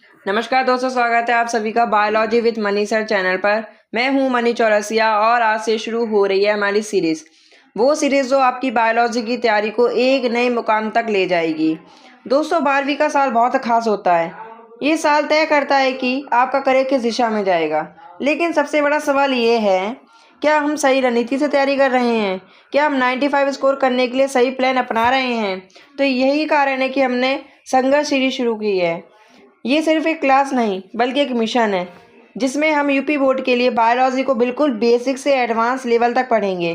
नमस्कार दोस्तों, स्वागत है आप सभी का biology with money sir channel पर। मैं हूं मनी चौरसिया और आज से शुरू हो रही है हमारी सीरीज़, वो सीरीज़ जो आपकी बायोलॉजी की तैयारी को एक नए मुकाम तक ले जाएगी। दोस्तों, 12वीं का साल बहुत खास होता है। ये साल तय करता है कि आपका करियर किस दिशा में जाएगा। लेकिन सबसे बड़ा सवाल ये है, क्या हम सही रणनीति से तैयारी कर रहे हैं? क्या हम 95 स्कोर करने के लिए सही प्लान अपना रहे हैं? तो यही कारण है कि हमने संघर्ष सीरीज शुरू की है। ये सिर्फ एक क्लास नहीं बल्कि एक मिशन है, जिसमें हम यूपी बोर्ड के लिए बायोलॉजी को बिल्कुल बेसिक से एडवांस लेवल तक पढ़ेंगे।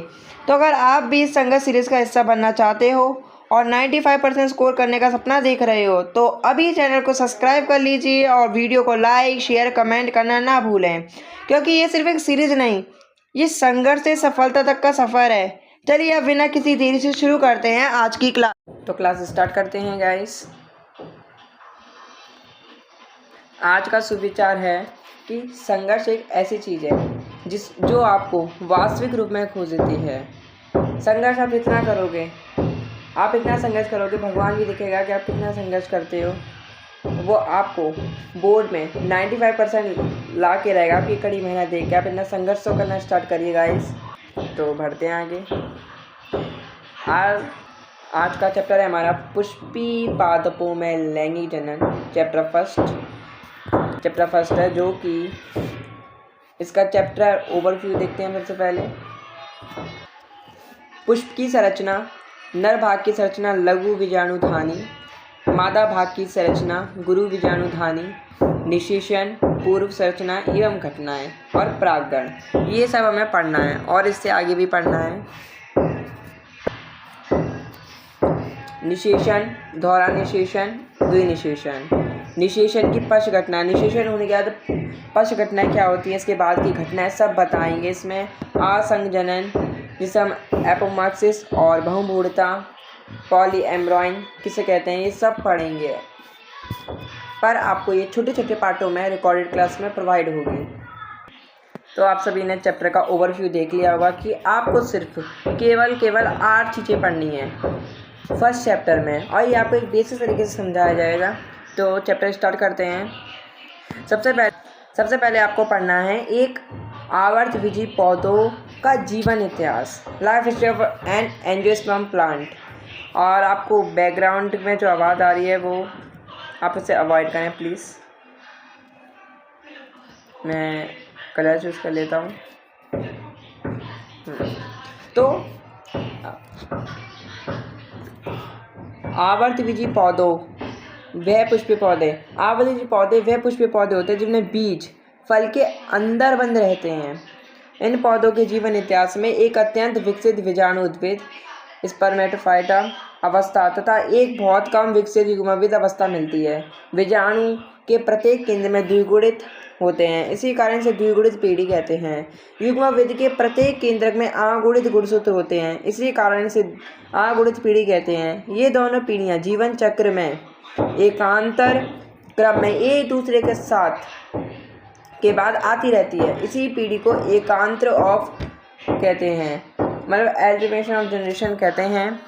तो अगर आप भी इस संघर्ष सीरीज़ का हिस्सा बनना चाहते हो और 95% स्कोर करने का सपना देख रहे हो, तो अभी चैनल को सब्सक्राइब कर लीजिए और वीडियो को लाइक, शेयर, कमेंट करना ना भूलें, क्योंकि ये सिर्फ एक सीरीज़ नहीं, ये संघर्ष से सफलता तक का सफ़र है। चलिए अब बिना किसी देरी से शुरू करते हैं आज की क्लास। तो क्लास स्टार्ट करते हैं गाइस। आज का सुविचार है कि संघर्ष एक ऐसी चीज़ है जो आपको वास्तविक रूप में खो देती है। संघर्ष आप जितना करोगे, आप इतना संघर्ष करोगे, भगवान भी दिखेगा कि आप कितना संघर्ष करते हो। वो आपको बोर्ड में 95% ला के रहेगा। आपकी कड़ी मेहनत देख के आप इतना संघर्ष तो करना स्टार्ट करिए गाइस। तो बढ़ते हैं आगे। आज का चैप्टर है हमारा पुष्पी पादपों में लैंगिक जनन। चैप्टर फर्स्ट है, जो कि इसका चैप्टर ओवरव्यू देखते हैं। सबसे पहले पुष्प की संरचना, नर भाग की संरचना लघु बीजाणुधानी, मादा भाग की संरचना गुरु बीजाणुधानी, निषेचन, पूर्व संरचना एवं घटनाएं और परागण, ये सब हमें पढ़ना है और इससे आगे भी पढ़ना है। निषेचन, दोहरा निषेचन, द्विनिषेचन, निषेचन की पश घटना, निषेचन होने के बाद पश घटनाएं क्या होती हैं, इसके बाद की घटनाएं सब बताएंगे। इसमें आसंजनन, जिसे हम एपोमॉर्फिस और बहुभ्रूणता, पॉलीएम्ब्रॉयन किसे कहते हैं, ये सब पढ़ेंगे। पर आपको ये छोटे छोटे पार्टों में रिकॉर्डेड क्लास में प्रोवाइड होगी। तो आप सभी ने चैप्टर का ओवरव्यू देख लिया होगा कि आपको सिर्फ केवल 8 चीज़ें पढ़नी है फर्स्ट चैप्टर में, और ये आपको एक बेसिक तरीके से समझाया जाएगा। तो चैप्टर स्टार्ट करते हैं। सबसे पहले आपको पढ़ना है एक आवर्तविजी पौधों का जीवन इतिहास, life history of an angiosperm plant. और आपको बैकग्राउंड में जो आवाज़ आ रही है वो आप इसे अवॉइड करें प्लीज़। मैं कलर चूज़ कर लेता हूँ। तो आवर्तविजी पौधों वह पुष्पीय पौधे, आवर्तविजी पौधे वह पुष्पीय पौधे होते हैं जिनमें बीज फल के अंदर बंद रहते हैं। इन पौधों के जीवन इतिहास में एक अत्यंत विकसित बीजाणु उद्भिद स्पर्मेटोफाइटा अवस्था तथा एक बहुत कम विकसित युग्मविद अवस्था मिलती है। बीजाणु के प्रत्येक केंद्र में द्विगुणित होते हैं, इसी कारण से द्विगुणित पीढ़ी कहते हैं। युग्मविद के प्रत्येक केंद्रक में अगुणित गुणसूत्र होते हैं, इसी कारण से अगुणित पीढ़ी कहते हैं। ये दोनों पीढ़ियाँ जीवन चक्र में एकांतर क्रम में एक दूसरे के साथ के बाद आती रहती है। इसी पीढ़ी को एकांतर ऑफ कहते हैं, मतलब एल्टरनेशन ऑफ जनरेशन कहते हैं।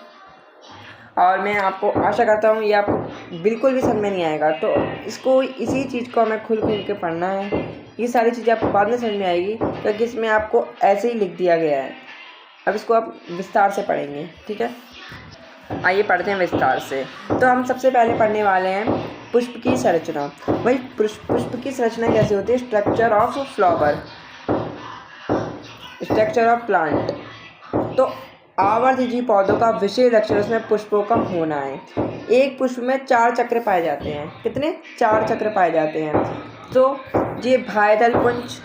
और मैं आपको आशा करता हूँ ये आपको बिल्कुल भी समझ में नहीं आएगा, तो इसी चीज़ को हमें खुल के पढ़ना है। ये सारी चीज़ें आपको बाद में समझ में आएगी, क्योंकि इसमें आपको ऐसे ही लिख दिया गया है। अब इसको आप विस्तार से पढ़ेंगे, ठीक है। आइए पढ़ते हैं विस्तार से। तो हम सबसे पहले पढ़ने वाले हैं पुष्प की संरचना। भाई पुष्प की संरचना कैसे होती है? Structure of flower, structure of plant. तो आवर्तविजी पौधों का विशेष लक्षण उसमें पुष्पों का होना है। एक पुष्प में 4 चक्र पाए जाते हैं। कितने? 4 चक्र पाए जाते हैं। तो ये भायदल पुंज,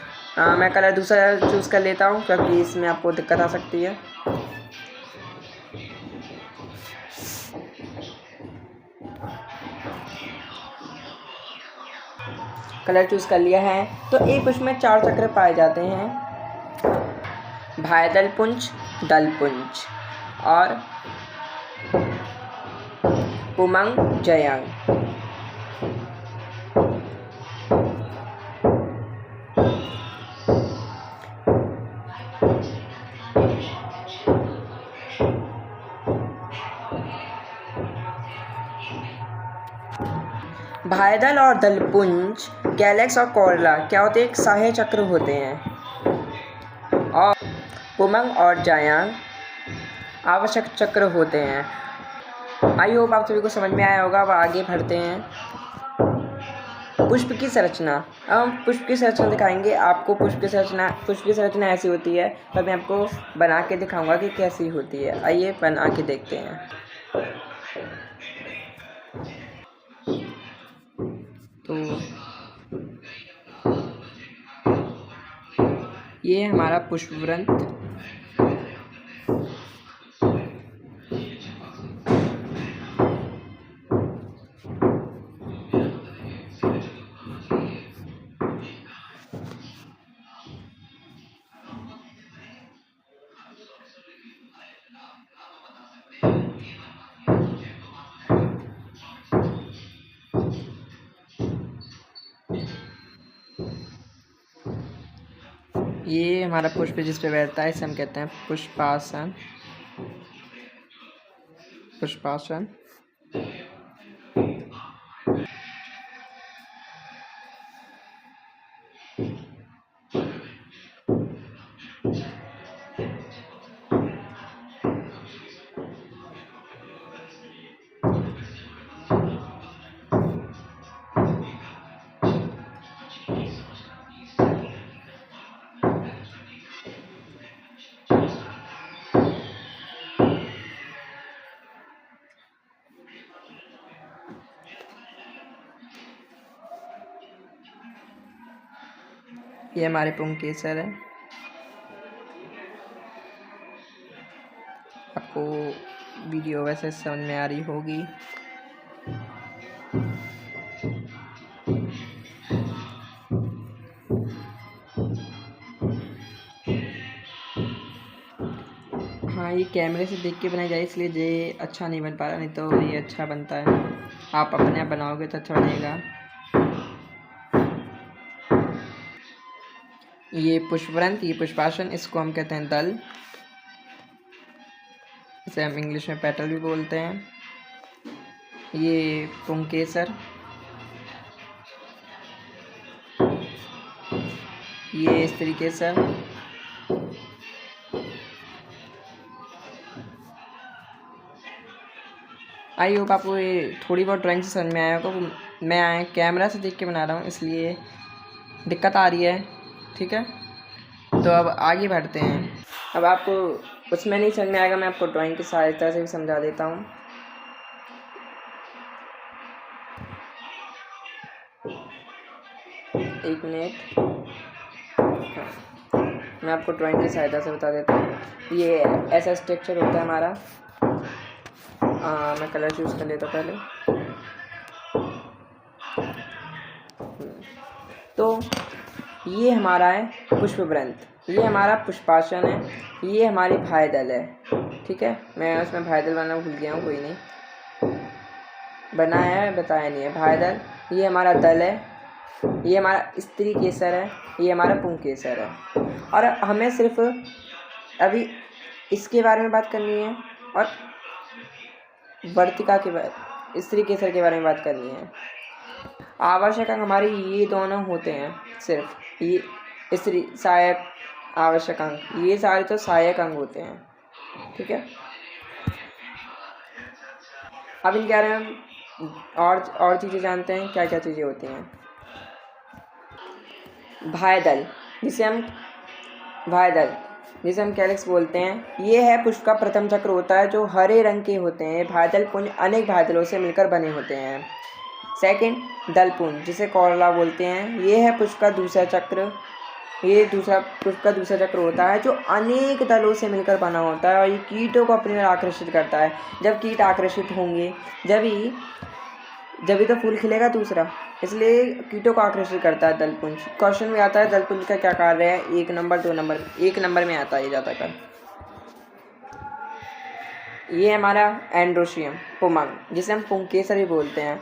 मैं कलर दूसरा चूज़ कर लेता हूँ क्योंकि इसमें आपको दिक्कत आ सकती है। कलर चूज़ कर लिया है। तो एक पुष्प में 4 चक्र पाए जाते हैं, भायदल पुंज, दल पुंज और पुमंग जयंग। भायदल और दलपुंज, कैलेक्स और कॉर्ला क्या होते हैं? एक सहायक चक्र होते हैं। और पुमंग और जायांग आवश्यक चक्र होते हैं। आई होप आप सभी को समझ में आया होगा। अब आगे बढ़ते हैं। पुष्प की संरचना। अब हम पुष्प की संरचना दिखाएंगे आपको। पुष्प की संरचना ऐसी होती है, पर मैं आपको बना के दिखाऊंगा कि कैसी होती है। आइए बना के देखते हैं। तो ये हमारा पुष्पवृंत। ये हमारा पुष्प जिस पे बैठता है इसे हम कहते हैं पुष्पासन। पुष्पासन। ये हमारे पुंकेसर है। आपको वीडियो वैसे समझ में आ रही होगी। हाँ, ये कैमरे से देख के बनाई जाए इसलिए ये अच्छा नहीं बन पा रहा, नहीं तो ये अच्छा बनता है। आप अपने आप बनाओगे तो अच्छा बनेगा। ये पुष्पवृंत, ये पुष्पासन, इसको हम कहते हैं दल। इसे हम इंग्लिश में पेटल भी बोलते हैं। ये पुंकेसर, ये इस तरीके से। आई होप आपको ये थोड़ी बहुत ड्राइंग से समझ में आया होगा। मैं कैमरा से देख के बना रहा हूँ इसलिए दिक्कत आ रही है। ठीक है, तो अब आगे बढ़ते हैं। अब आपको उसमें नहीं समझ में आएगा, मैं आपको ड्राइंग की सहायता से भी समझा देता हूँ। एक मिनट, मैं आपको ड्राइंग की सहायता से बता देता हूँ। ये ऐसा स्ट्रक्चर होता है हमारा। मैं कलर चूज़ कर लेता पहले। तो ये हमारा है पुष्पवृंत, ये हमारा पुष्पासन है, ये हमारी भायदल है। ठीक है, मैं उसमें भायदल बनाना भूल गया हूँ, कोई नहीं, बनाया है बताया नहीं है। भायदल, ये हमारा दल है, ये हमारा स्त्री केसर है, ये हमारा पुंकेसर है। और हमें सिर्फ अभी इसके बारे में बात करनी है और वर्तिका के बारे, स्त्री केसर के बारे में बात करनी है। आवश्यक अंग हमारे ये दोनों होते हैं, सिर्फ ये स्त्री सहायक आवश्यक अंग, ये सारे तो सहायक अंग होते हैं। ठीक है, अब इनके बारे में और चीज़ें जानते हैं, क्या क्या चीज़ें होती हैं। भायदल, जिसे हम कैलिक्स बोलते हैं, ये है पुष्प का प्रथम चक्र होता है जो हरे रंग के होते हैं। भायदल पुंज अनेक भायदलों से मिलकर बने होते हैं। सेकंड, दलपुंज, जिसे कॉर्ला बोलते हैं, ये है पुष्प का दूसरा चक्र। ये पुष्प का दूसरा चक्र होता है जो अनेक दलों से मिलकर बना होता है और ये कीटों को अपनी ओर आकर्षित करता है। जब कीट आकर्षित होंगे जब तो फूल खिलेगा दूसरा, इसलिए कीटों को आकर्षित करता है दलपुंज। क्वेश्चन में आता है दलपुंज का क्या कार्य है, 1 नंबर 2 नंबर, 1 नंबर में आता है ये ज़्यादातर। ये हमारा एंड्रोशियम पुमंग, जिसे हम पुंकेसर भी बोलते हैं।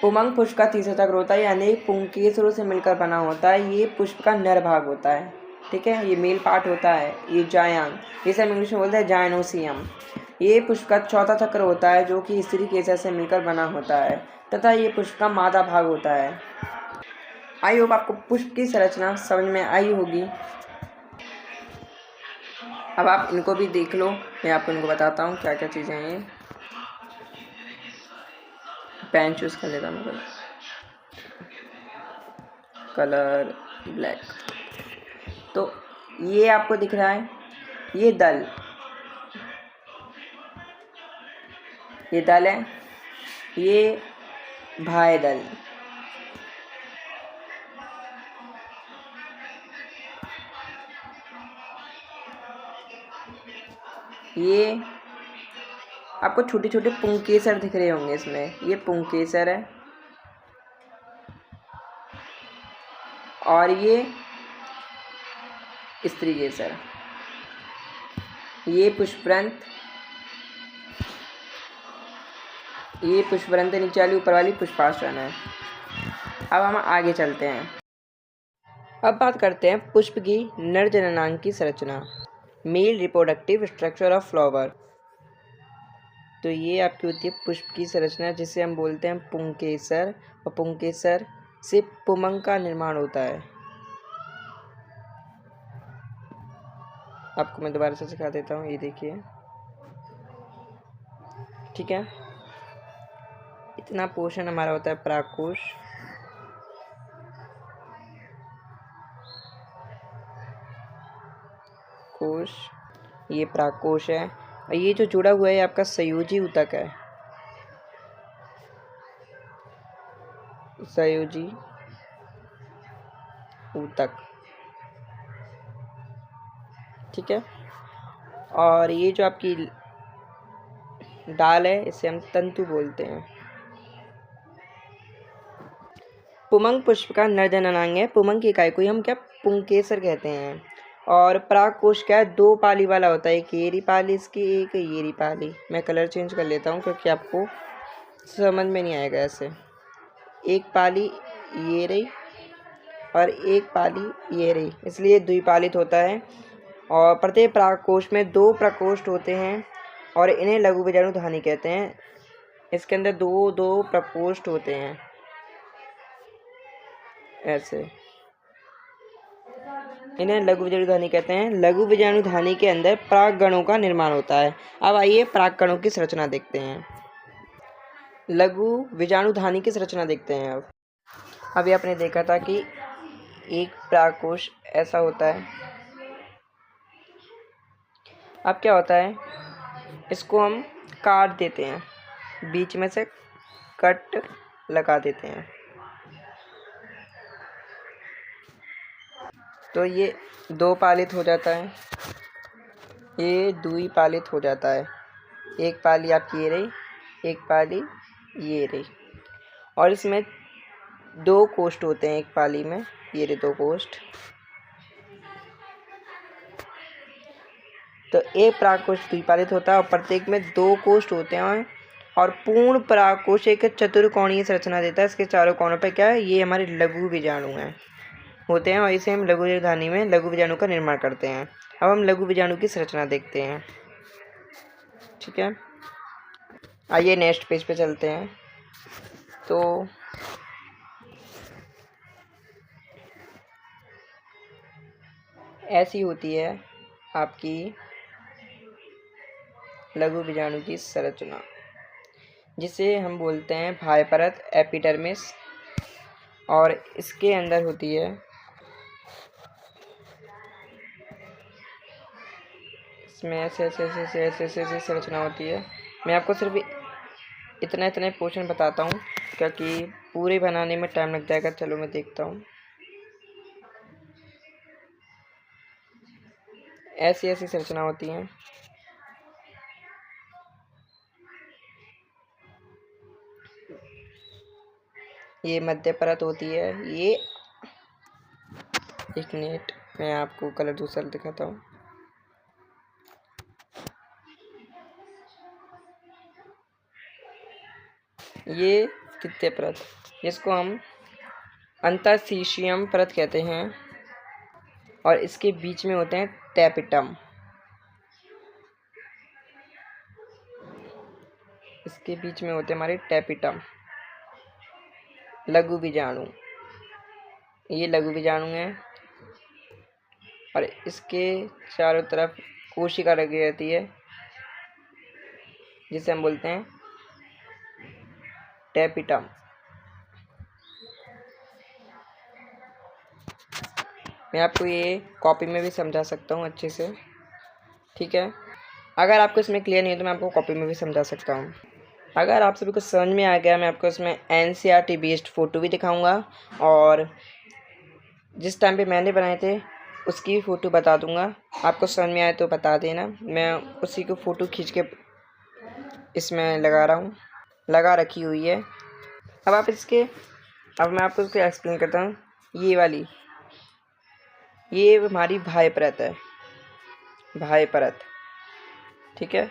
पुमंग पुष्प का तीसरा चक्र होता है, ये अनेक पुंकेसरों से मिलकर बना होता है। ये पुष्प का नर भाग होता है। ठीक है, ये मेल पार्ट होता है। ये जायांग, जिसे हम इंग्लिश में बोलते हैं जायनोसियम, ये पुष्प का चौथा चक्र होता है जो कि स्त्री केसर से मिलकर बना होता है। तथा ये पुष्प का मादा भाग होता है। आई होप आपको पुष्प की संरचना समझ में आई होगी। अब आप इनको भी देख लो, मैं आपको इनको बताता हूँ क्या क्या चीज़ें हैं। ये पेन चूज़ कर लेता हूँ, कलर ब्लैक। तो ये आपको दिख रहा है, ये दल है, ये भाई दल, ये आपको छोटे छोटे पुंकेसर दिख रहे होंगे इसमें, ये पुंकेसर है। और ये स्त्रीकेसर, ये पुष्पवृंत, ये पुष्पवृंत नीचे वाली, ऊपर वाली पुष्पासन है। अब हम आगे चलते हैं। अब बात करते हैं पुष्प की नर जननांग की संरचना, male reproductive structure of flower. तो ये आपकी होती है पुष्प की संरचना, जिसे हम बोलते हैं पुंकेसर, और पुंकेसर से पुमंग का निर्माण होता है। आपको मैं दोबारा से सिखा देता हूँ, ये देखिए, ठीक है। इतना पोर्शन हमारा होता है परागकोश, कोश, ये परागकोश है। और ये जो जुड़ा हुआ है आपका संयोजी ऊतक है, संयोजी ऊतक, ठीक है। और ये जो आपकी दाल है, इसे हम तंतु बोलते हैं। पुमंग पुष्प का नर जननांग है। पुमंग की इकाई को हम क्या पुंकेसर कहते हैं। और परागकोश क्या है, दो पाली वाला होता है, एक येरी पाली इसकी, एक येरी पाली। मैं कलर चेंज कर लेता हूँ क्योंकि आपको समझ में नहीं आएगा ऐसे। एक पाली ये रही और एक पाली ये रही, इसलिए द्विपालित होता है। और प्रत्येक परागकोश में दो प्रकोष्ठ होते हैं और इन्हें लघु बीजाणुधानी कहते हैं। इसके अंदर दो दो प्रकोष्ठ होते हैं ऐसे, इन्हें लघु बीजाणुधानी कहते हैं। लघु बीजाणुधानी के अंदर परागगणों का निर्माण होता है। अब आइए परागकणों की संरचना देखते हैं। लघु बीजाणुधानी की संरचना देखते हैं। अब अभी आपने देखा था कि एक परागकोश ऐसा होता है। अब क्या होता है, इसको हम काट देते हैं, बीच में से कट लगा देते हैं, तो ये दो पालित हो जाता है, ये द्विपालित हो जाता है। एक पाली आपकी ये रही, एक पाली ये रही। और इसमें दो कोष्ठ होते हैं एक पाली में, ये रहे दो कोष्ठ। तो एक परागकोश द्विपालित होता है और प्रत्येक में दो कोष्ठ होते हैं। और पूर्ण परागकोश एक चतुर्कोणीय संरचना देता है। इसके चारों कोनों पे क्या है, ये हमारे लघु बीजाणु हैं होते हैं, और इसे हम लघु बीजाणुधानी में लघु बीजाणु का निर्माण करते हैं। अब हम लघु बीजाणु की संरचना देखते हैं, ठीक है। आइए नेक्स्ट पेज पे चलते हैं। तो ऐसी होती है आपकी लघु बीजाणु की संरचना, जिसे हम बोलते हैं बाह्य परत एपिडर्मिस। और इसके अंदर होती है, इसमें ऐसे ऐसे ऐसे ऐसे ऐसे ऐसे ऐसे संरचना होती है। मैं आपको सिर्फ इतने पोर्शन बताता हूँ क्योंकि पूरे बनाने में टाइम लग जाएगा। चलो मैं देखता हूँ। ऐसी ऐसी संरचना होती हैं। ये मध्य परत होती है। ये एक मिनट, मैं आपको कलर दूसरा दिखाता हूँ। ये तृतीय परत, जिसको हम अंतःशिशियम परत कहते हैं। और इसके बीच में होते हैं टैपिटम, इसके बीच में होते हैं हमारे टैपिटम। लघु बीजाणु, ये लघु बीजाणु है और इसके चारों तरफ कोशिका लगी रहती है जिसे हम बोलते हैं टेपिटम। मैं आपको ये कॉपी में भी समझा सकता हूँ अच्छे से, ठीक है। अगर आपको इसमें क्लियर नहीं है तो मैं आपको कॉपी में भी समझा सकता हूँ। अगर आप सभी को समझ में आ गया, मैं आपको इसमें NCERT बेस्ड फ़ोटो भी दिखाऊंगा और जिस टाइम पे मैंने बनाए थे उसकी भी फ़ोटो बता दूंगा। आपको समझ में आए तो बता देना, मैं उसी को फ़ोटो खींच के इसमें लगा रखी हुई है। अब मैं आपको इसको एक्सप्लेन करता हूँ। ये हमारी बाह्य परत है, बाह्य परत, ठीक है।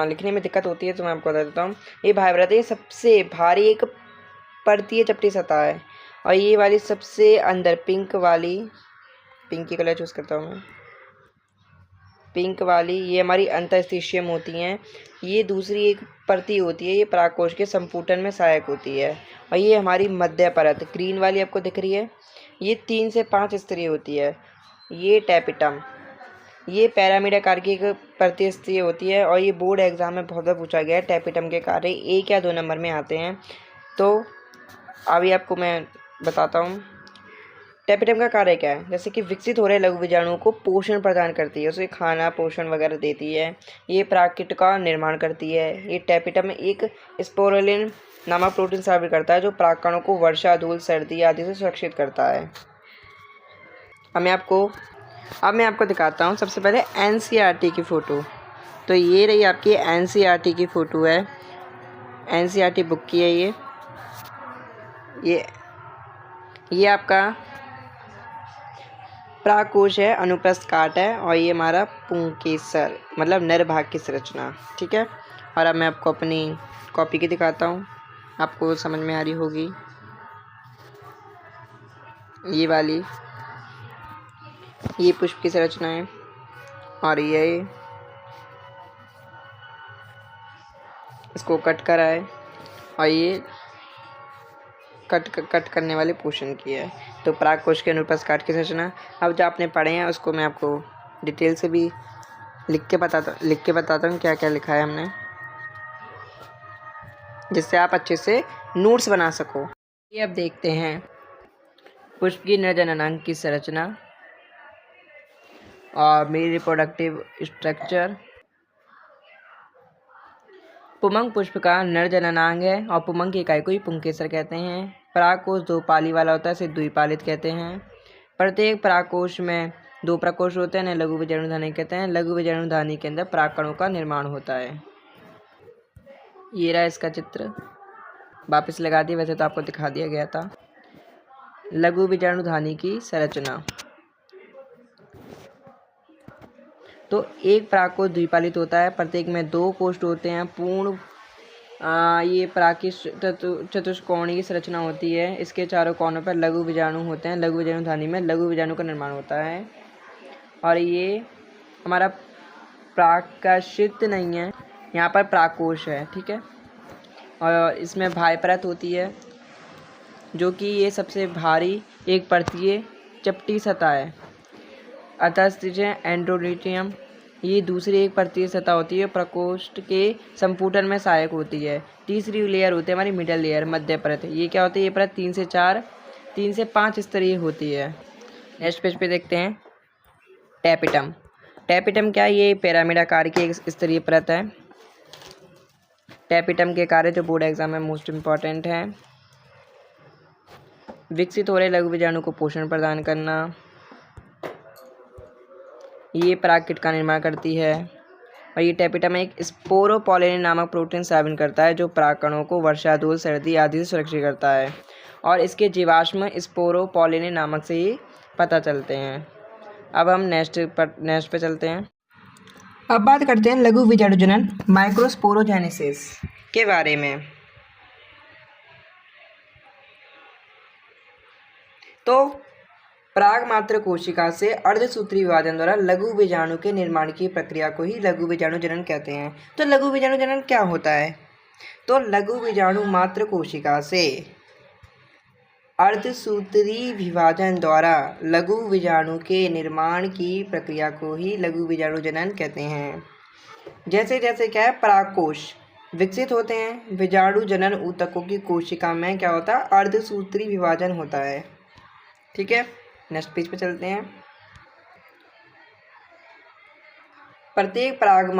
लिखने में दिक्कत होती है तो मैं आपको बता देता हूँ। ये बाह्य परत है, ये सबसे भारी एक परतीय चपटी सतह है और ये वाली सबसे अंदर पिंक की कलर चूज़ करता हूँ मैं, पिंक वाली, ये हमारी अंतःस्थिशियम होती हैं। ये दूसरी एक परती होती है, ये परागकोश के संपुटन में सहायक होती है। और ये हमारी मध्य परत ग्रीन वाली आपको दिख रही है, ये 3 से 5 स्तरीय होती है। ये टेपिटम, ये पैरामिड आकार की एक परतीय स्तरीय होती है और ये बोर्ड एग्जाम में बहुत बार पूछा गया है। टेपिटम के कार्य 1 या 2 नंबर में आते हैं। तो अभी आपको मैं बताता हूँ टेपिटम का कार्य क्या है। जैसे कि विकसित हो रहे लघु बीजाणुओं को पोषण प्रदान करती है, उसे खाना पोषण वगैरह देती है। ये परागकीट का निर्माण करती है। ये टेपिटम एक स्पोरुलिन नामक प्रोटीन स्रावित करता है जो परागकणों को वर्षा, धूल, सर्दी आदि से सुरक्षित करता है। अब मैं आपको दिखाता हूँ सबसे पहले NCERT की फ़ोटो। तो ये रही आपकी NCERT की फ़ोटो है, NCERT बुक की है ये आपका परागकोश है, अनुप्रस्थ काट है और ये हमारा पुंकेसर मतलब नर भाग की संरचना, ठीक है। और अब मैं आपको अपनी कॉपी की दिखाता हूँ, आपको समझ में आ रही होगी। ये पुष्प की संरचना है और ये इसको कट करा है और ये कट करने वाले पोषण की है। तो परागकोश के अनुप्रस्थ काट की संरचना अब जो आपने पढ़े हैं उसको मैं आपको डिटेल से भी लिख के बताता हूँ क्या क्या लिखा है हमने, जिससे आप अच्छे से नोट्स बना सको। ये अब देखते हैं पुष्प की नर जननांग की संरचना और मेरी रिप्रोडक्टिव स्ट्रक्चर। पुमंग पुष्प का नर जननांग है और पुमंग की इकाई को ही पुंकेसर कहते हैं। परागकोश 2 पाली वाला होता है, इसे द्विपालित कहते हैं। प्रत्येक परागकोश में 2 प्रकोष्ठ होते हैं, लघु बीजाणुधानी कहते हैं। लघु बीजाणुधानी के अंदर परागकणों का निर्माण होता है। ये रहा इसका चित्र, वापस लगा दिया, वैसे तो आपको दिखा दिया गया था। लघु बीजाणुधानी की संरचना, तो एक परागकोश द्विपालित होता है, प्रत्येक में 2 कोष्ठ होते हैं। पूर्ण ये पराग की चतुष्कोणीय संरचना होती है। इसके चारों कोनों पर लघु बीजाणु होते हैं। लघु बीजाणुधानी में लघु बीजाणु का निर्माण होता है और ये हमारा प्राकाशित नहीं है, यहाँ पर परागकोश है, ठीक है। और इसमें बाह्य परत होती है जो कि ये सबसे भारी एक परतीय चपटी सतह है। अतःस्थितिज एंडोमेट्रियम, ये दूसरी एक परतीय सतह होती है, प्रकोष्ठ के संपुटन में सहायक होती है। तीसरी लेयर होती है हमारी मिडल लेयर, मध्य परत। ये क्या होती है, ये परत 3 से 5 स्तरीय होती है। नेक्स्ट पेज पे देखते हैं टेपिटम। टेपिटम क्या है, ये पिरामिड आकार की एक स्तरीय परत है। टेपिटम के कार्य जो बोर्ड एग्जाम में मोस्ट इम्पॉर्टेंट है, विकसित हो रहे लघु बीजाणु को पोषण प्रदान करना, ये परागकीट का निर्माण करती है और ये टेपिटम एक स्पोरोपोलिन नामक प्रोटीन स्रावित करता है जो परागकणों को वर्षा, धूल, सर्दी आदि से सुरक्षित करता है और इसके जीवाश्म स्पोरोपोलिन नामक से ही पता चलते हैं। अब हम नेक्स्ट पे चलते हैं। अब बात करते हैं लघु बीजाणु जनन माइक्रोस्पोरोजेनेसिस के बारे में। तो पराग मात्र कोशिका से अर्धसूत्री विभाजन द्वारा लघु बीजाणु के निर्माण की प्रक्रिया को ही लघु बीजाणु जनन कहते हैं। तो लघु बीजाणु जनन क्या होता है, तो लघु बीजाणु मात्र कोशिका से अर्धसूत्री विभाजन द्वारा लघु बीजाणु के निर्माण की प्रक्रिया को ही लघु बीजाणु जनन कहते हैं। जैसे जैसे क्या है, परागकोश विकसित होते हैं, बीजाणु जनन ऊतकों की कोशिका में क्या होता है, अर्धसूत्री विभाजन होता है। ठीक है, नेक्स्ट पेज पे चलते हैं। प्रत्येक पराग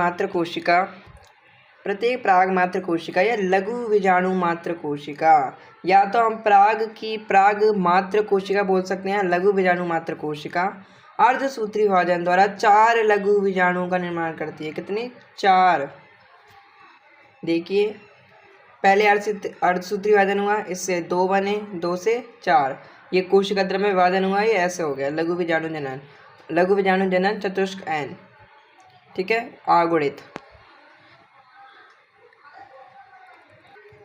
मात्र कोशिका या लघु बीजाणु मात्र कोशिका, या तो हम पराग मात्र कोशिका बोल सकते हैं, लघु बीजाणु मात्र कोशिका अर्धसूत्री विभाजन द्वारा 4 लघु बीजाणुओं का निर्माण करती है। कितने? 4। देखिए, पहले अर्धसूत्री विभाजन हुआ, इससे 2 बने, 2 से 4, ये कोशिका द्रव्य में विभाजन हुआ, ये ऐसे हो गया लघु बीजाणु जनन चतुष्क n। ठीक है, अगुणित।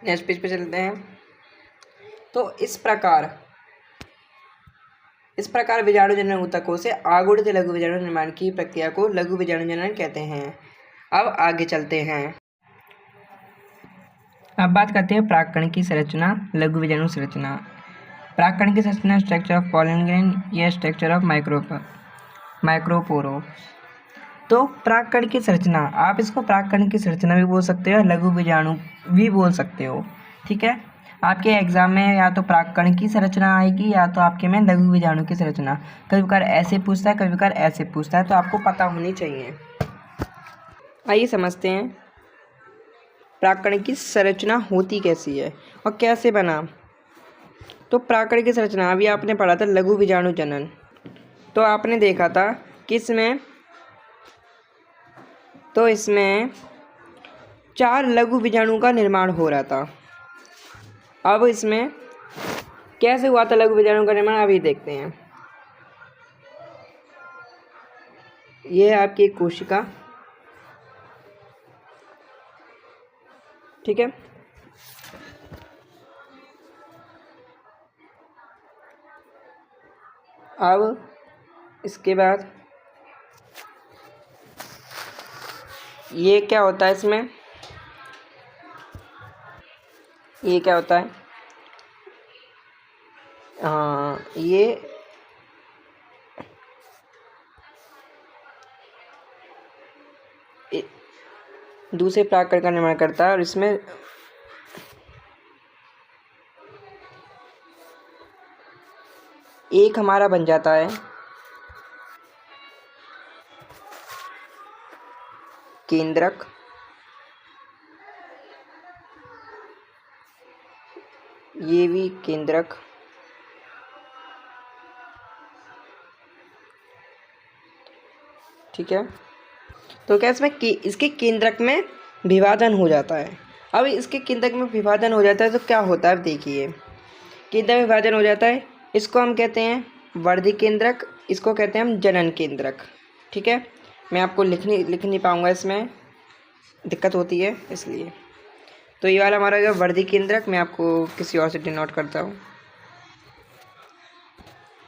नेक्स्ट पेज पे चलते हैं। तो इस प्रकार बीजाणु जनन ऊतकों से अगुणित लघु बीजाणु निर्माण की प्रक्रिया को लघु बीजाणु जनन कहते हैं। अब आगे चलते हैं। अब बात करते हैं प्राक्कण की संरचना, लघु बीजाणु संरचना। प्राक्कण की संरचना स्ट्रक्चर ऑफ पॉलन ग्रेन या स्ट्रक्चर ऑफ माइक्रोपोरो। तो प्राक्कण की संरचना, आप इसको प्राक्कण की संरचना भी बोल सकते हो, लघु बीजाणु भी बोल सकते हो। ठीक है, आपके एग्जाम में या तो प्राक्कण की संरचना आएगी या तो आपके में लघु बीजाणु की संरचना। कभी बार ऐसे पूछता है, कभी बार ऐसे पूछता है, तो आपको पता होनी चाहिए। आइए समझते हैं प्राक्कण की संरचना होती कैसी है और कैसे बना। तो प्राक्कण की संरचना अभी आपने पढ़ा था लघु बीजाणु जनन। तो आपने देखा था कि इसमें 4 लघु बीजाणु का निर्माण हो रहा था। अब इसमें कैसे हुआ था लघु बीजाणु का निर्माण, अभी देखते हैं। ये है आपकी एक कोशिका। ठीक है, अब इसके बाद ये क्या होता है, इसमें ये क्या होता है, ये दूसरे प्राक्कण का निर्माण करता है और इसमें एक हमारा बन जाता है केंद्रक, ये भी केंद्रक, ठीक है। तो क्या इसमें इसके केंद्रक में विभाजन हो जाता है। अब इसके केंद्रक में विभाजन हो जाता है तो क्या होता है, देखिए, केंद्रक में विभाजन हो जाता है, इसको हम कहते हैं वर्धी केंद्रक, इसको कहते हैं हम जनन केंद्रक। ठीक है, मैं आपको लिख नहीं पाऊँगा, इसमें दिक्कत होती है इसलिए। तो ये वाला हमारा जो वर्धी केंद्रक, मैं आपको किसी और से डिनोट करता हूँ।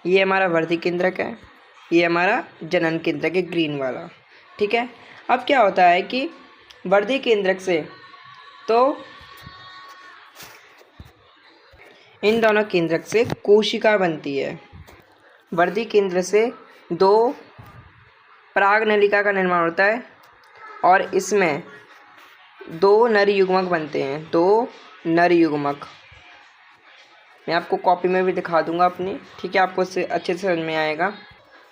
ये हमारा वर्धी केंद्रक है, ये हमारा जनन केंद्रक है, ग्रीन वाला। ठीक है, अब क्या होता है कि वर्धी केंद्रक से तो इन दोनों केंद्रक से कोशिका बनती है। वर्धी केंद्र से 2 पराग नलिका का निर्माण होता है और इसमें 2 नर युग्मक बनते हैं, 2 नर युग्मक। मैं आपको कॉपी में भी दिखा दूंगा अपनी, ठीक है, आपको इससे अच्छे से समझ में आएगा।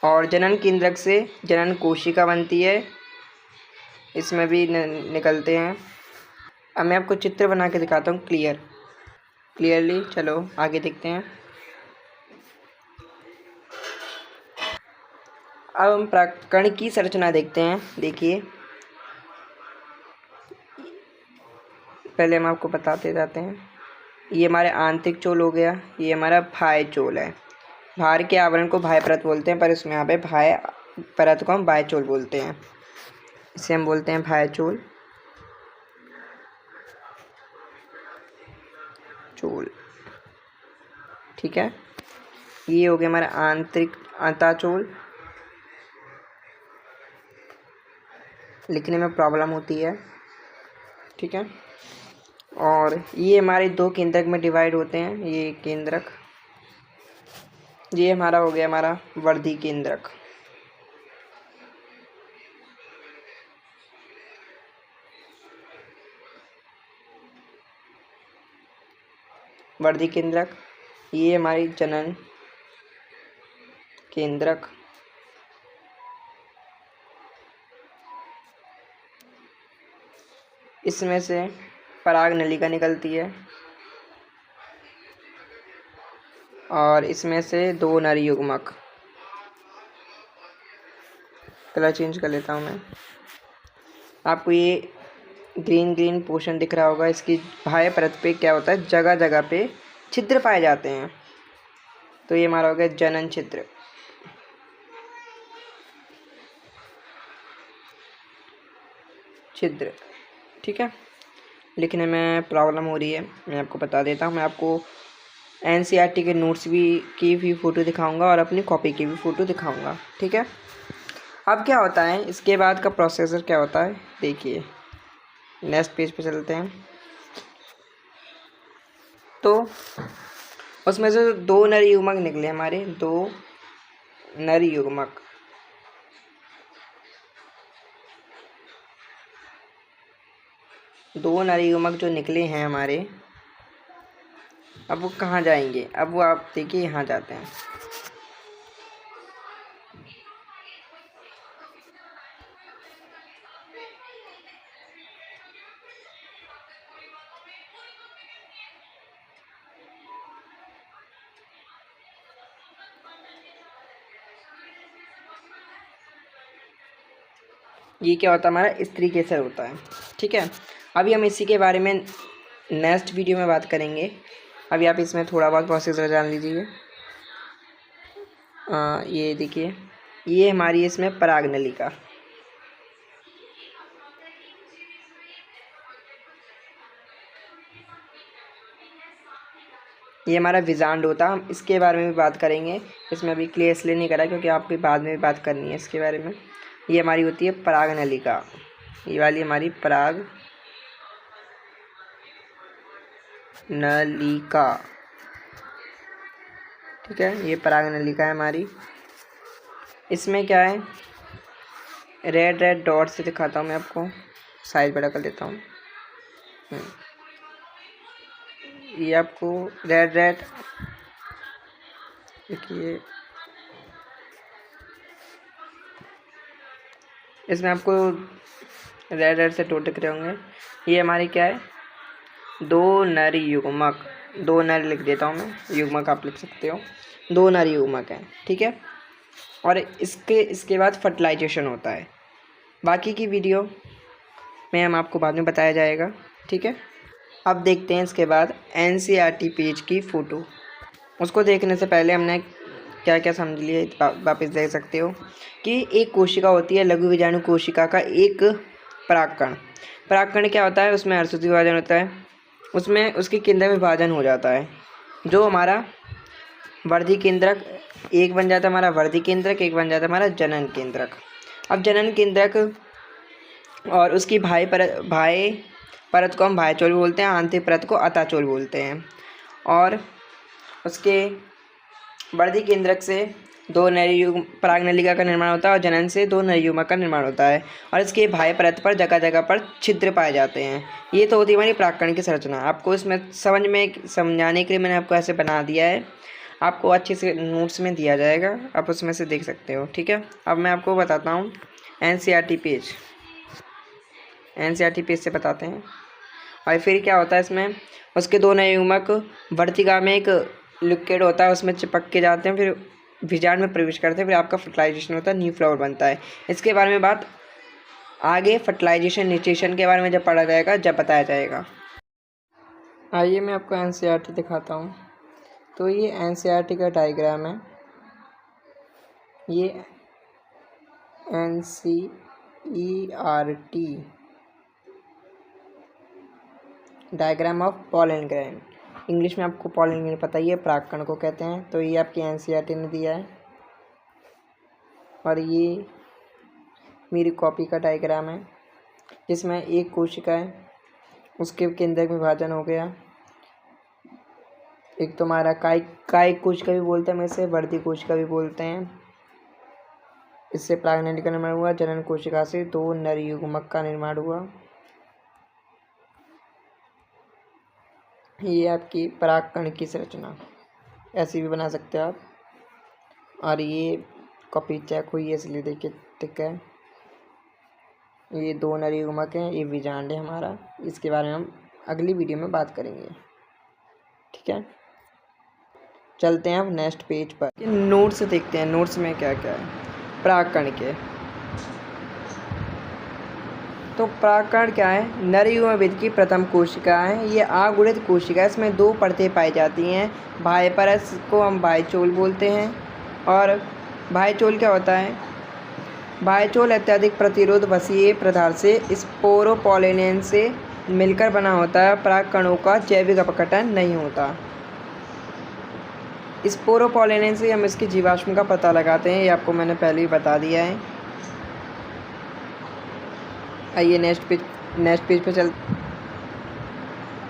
और जनन केंद्रक से जनन कोशिका बनती है, इसमें भी निकलते हैं। अब मैं आपको चित्र बना के दिखाता हूँ क्लियरली। चलो आगे देखते हैं। अब हम प्राक्कण की संरचना देखते हैं। देखिए, पहले हम आपको बताते जाते हैं। ये हमारे आंतरिक चोल हो गया, ये हमारा बाह्य चोल है। बाहर के आवरण को बाह्य परत बोलते हैं, पर इसमें यहाँ पे बाह्य परत को हम बाह्य चोल बोलते हैं। इसे हम बोलते हैं बाह्य चोल। ठीक है, ये हो गया हमारा आंतरिक अंतःचोल। लिखने में प्रॉब्लम होती है, ठीक है। और ये हमारे 2 केंद्रक में डिवाइड होते हैं, ये केंद्रक ये हमारा हो गया हमारा वर्धी केंद्रक। वर्धी केंद्रक, ये हमारी जनन केंद्रक, इसमें से पराग नलिका निकलती है और इसमें से 2 नर युग्मक। कलर चेंज कर लेता हूँ मैं। आपको ये ग्रीन पोर्शन दिख रहा होगा, इसकी बाह्य परत पे क्या होता है, जगह जगह पे छिद्र पाए जाते हैं। तो ये हमारा हो गया जनन छिद्र। छिद्र, ठीक है। लिखने में प्रॉब्लम हो रही है, मैं आपको बता देता हूँ। मैं आपको एनसीईआरटी के नोट्स की भी फ़ोटो दिखाऊंगा और अपनी कॉपी की भी फ़ोटो दिखाऊंगा, ठीक है। अब क्या होता है, इसके बाद का प्रोसेसर क्या होता है, देखिए नेक्स्ट पेज पे चलते हैं। तो उसमें से 2 नर युग्मक निकले हमारे, 2 नर युग्मक। दो नर युग्मक जो निकले हैं हमारे, अब वो कहाँ जाएंगे, अब वो आप देखिए यहाँ जाते हैं। ये क्या होता है, हमारा स्त्री केसर होता है, ठीक है। अभी हम इसी के बारे में नेक्स्ट वीडियो में बात करेंगे। अभी आप इसमें थोड़ा बहुत प्रोसेसर जान लीजिए। ये देखिए, ये हमारी इसमें पराग नलिका, ये हमारा विजांड होता है। हम इसके बारे में भी बात करेंगे, इसमें अभी क्लियर इसलिए नहीं करा क्योंकि आपकी बाद में भी बात करनी है इसके बारे में। ये हमारी होती है पराग नलिका, ये वाली हमारी पराग नलिका, ठीक है। ये पराग नलिका है हमारी। इसमें क्या है, रेड डॉट से दिखाता हूँ मैं आपको, साइज बड़ा कर लेता हूँ। ये आपको रेड देखिए, इसमें आपको रेड से टोट दिख रहे होंगे। ये हमारी क्या है, 2 नर युग्मक, 2 नर लिख देता हूँ मैं, युग्मक आप लिख सकते हो, 2 नर युग्मक हैं, ठीक है। और इसके बाद फर्टिलाइजेशन होता है। बाकी की वीडियो में हम आपको बाद में बताया जाएगा, ठीक है। अब देखते हैं इसके बाद एनसीईआरटी पेज की फ़ोटो। उसको देखने से पहले हमने क्या क्या समझ लिया वापस देख सकते हो कि एक कोशिका होती है, लघु बीजाणु कोशिका का एक परागकण। परागकण क्या होता है, उसमें अर्धसूत्रीय विभाजन होता है, उसमें उसके केंद्र विभाजन हो जाता है, जो हमारा वर्धी केंद्रक एक बन जाता है, हमारा वर्धी केंद्रक एक बन जाता है हमारा जनन केंद्रक। अब जनन केंद्रक और उसकी बाह्य परत को हम बाह्यचोल बोलते हैं, आंतरिक परत को अताचोल बोलते हैं। और उसके वर्धी केंद्रक से 2 नर युग्म पराग नलिका का निर्माण होता है और जनन से 2 नर युग्मक का निर्माण होता है और इसके बाह्य परत पर जगह जगह पर छिद्र पाए जाते हैं। ये तो होती है हमारी परागकण की संरचना। आपको इसमें समझाने के लिए मैंने आपको ऐसे बना दिया है, आपको अच्छे से नोट्स में दिया जाएगा, आप उसमें से देख सकते हो, ठीक है। अब मैं आपको बताता हूँ एनसीईआरटी पेज से बताते हैं। और फिर क्या होता है, इसमें उसके 2 नए युग्मक वर्तिका में एक लिक्विड होता है, उसमें चिपक के जाते हैं, फिर बीजांड में प्रवेश करते हैं, फिर आपका फर्टिलाइजेशन होता है, न्यू फ्लावर बनता है। इसके बारे में बात आगे फर्टिलाइजेशन न्यूट्रिशन के बारे में जब पढ़ा जाएगा, जब बताया जाएगा। आइए मैं आपको एनसीईआरटी दिखाता हूँ। तो ये एनसीईआरटी का डायग्राम है, ये NCERT diagram of pollen grain, English में आपको पॉलन ग्रेन पता ही है, परागकण को कहते हैं। तो ये आपकी एनसीईआरटी ने दिया है और ये मेरी कॉपी का डायग्राम है, जिसमें एक कोशिका है, उसके केंद्रक विभाजन हो गया, एक तो हमारा कायिक कोशिका भी बोलते हैं, हम इसे वर्दी कोशिका भी बोलते हैं। इससे प्रागनलिका का निर्माण हुआ। जनन कोशिका से 2 नर युग्मक का निर्माण हुआ। ये आपकी परागकण की संरचना, ऐसी भी बना सकते हो आप। और ये कॉपी चेक हुई है इसलिए देखिए ठीक है। ये 2 नर युग्मक हैं, ये बीजांड है हमारा। इसके बारे में हम अगली वीडियो में बात करेंगे, ठीक है। चलते हैं अब नेक्स्ट पेज पर। नोट्स देखते हैं, नोट्स में क्या क्या है परागकण के। तो परागकण क्या है? नर युग्मविद की प्रथम कोशिका है। ये आगुणित कोशिका है, इसमें 2 परतें पाई जाती हैं। बाह्य परत को हम बाह्यचोल बोलते हैं। और बाह्यचोल क्या होता है? बाह्यचोल अत्यधिक प्रतिरोध वसीय पदार्थ से स्पोरोपोलिनेशन से मिलकर बना होता है। परागकणों का जैविक अपघटन नहीं होता। स्पोरोपोलिनेशन से हम इसके जीवाश्म का पता लगाते हैं, ये आपको मैंने पहले ही बता दिया है। आइए नेक्स्ट पेज पे चलते।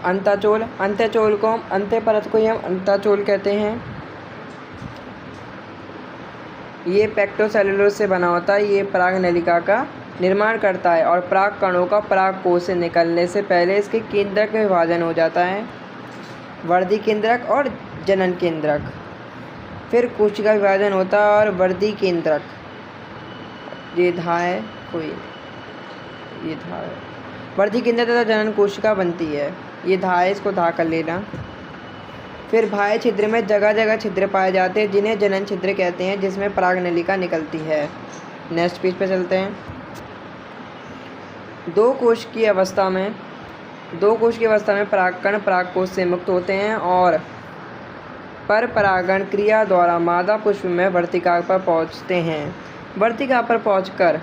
अंतःचोल, अंतःचोल को हम अंत्य परत को ही हम अंतःचोल कहते हैं। ये पेक्टोसेलुलोज से बना होता है। ये परागनलिका का निर्माण करता है और परागकणों का परागकोश से निकलने से पहले इसके केंद्रक में विभाजन हो जाता है, वर्धी केंद्रक और जनन केंद्रक। फिर कोशिका विभाजन होता है और वर्धी केंद्रक, ये धा है कोई, ये धा है, वर्धी केंद्रक तथा जनन कोशिका बनती है। ये धा है, इसको धा कर लेना। फिर बाह्य छिद्र में जगह जगह छिद्र पाए जाते हैं जिन्हें जनन छिद्र कहते हैं, जिसमें परागनलिका निकलती है। नेक्स्ट पेज पे चलते हैं। 2 कोश की अवस्था में परागकण परागकोश से मुक्त होते हैं और पर परागण क्रिया द्वारा मादा पुष्प में वर्तिका पर पहुँचते हैं। वर्तिका पर पहुँचकर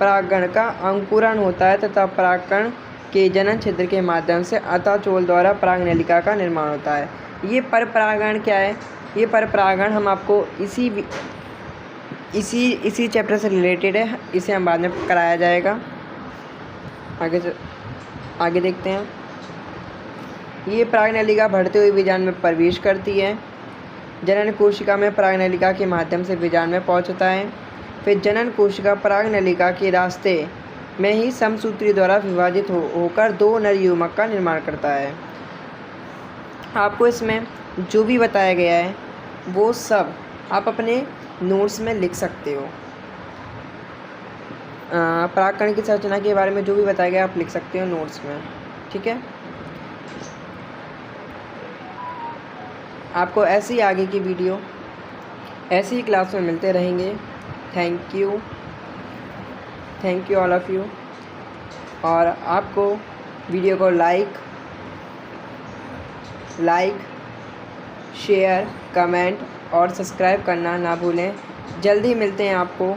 परागण का अंकुरण होता है तथा परागकण के जनन छिद्र के माध्यम से अंतःचोल द्वारा परागनलिका का निर्माण होता है। ये पर परागण क्या है? ये पर परागण हम आपको इसी चैप्टर से रिलेटेड है, इसे हम बाद में कराया जाएगा। आगे देखते हैं। ये परागनलिका बढ़ते हुए बीजांड में प्रवेश करती है। जनन कोशिका में परागनलिका के माध्यम से बीजांड में पहुंचता है। फिर जनन कोशिका परागनलिका के रास्ते में ही समसूत्री द्वारा विभाजित होकर 2 नर युग्मक का निर्माण करता है। आपको इसमें जो भी बताया गया है वो सब आप अपने नोट्स में लिख सकते हो। परागकण की संरचना के बारे में जो भी बताया गया आप लिख सकते हो नोट्स में, ठीक है। आपको ऐसी आगे की वीडियो ऐसी ही क्लास में मिलते रहेंगे। Thank you all of you. और आपको वीडियो को लाइक शेयर, कमेंट और सब्सक्राइब करना ना भूलें। जल्दी मिलते हैं आपको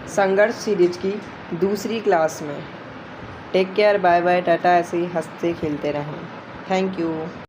संघर्ष सीरीज की दूसरी क्लास में। Take care, bye bye, tata. ऐसे ही हंसते खेलते रहें। Thank you.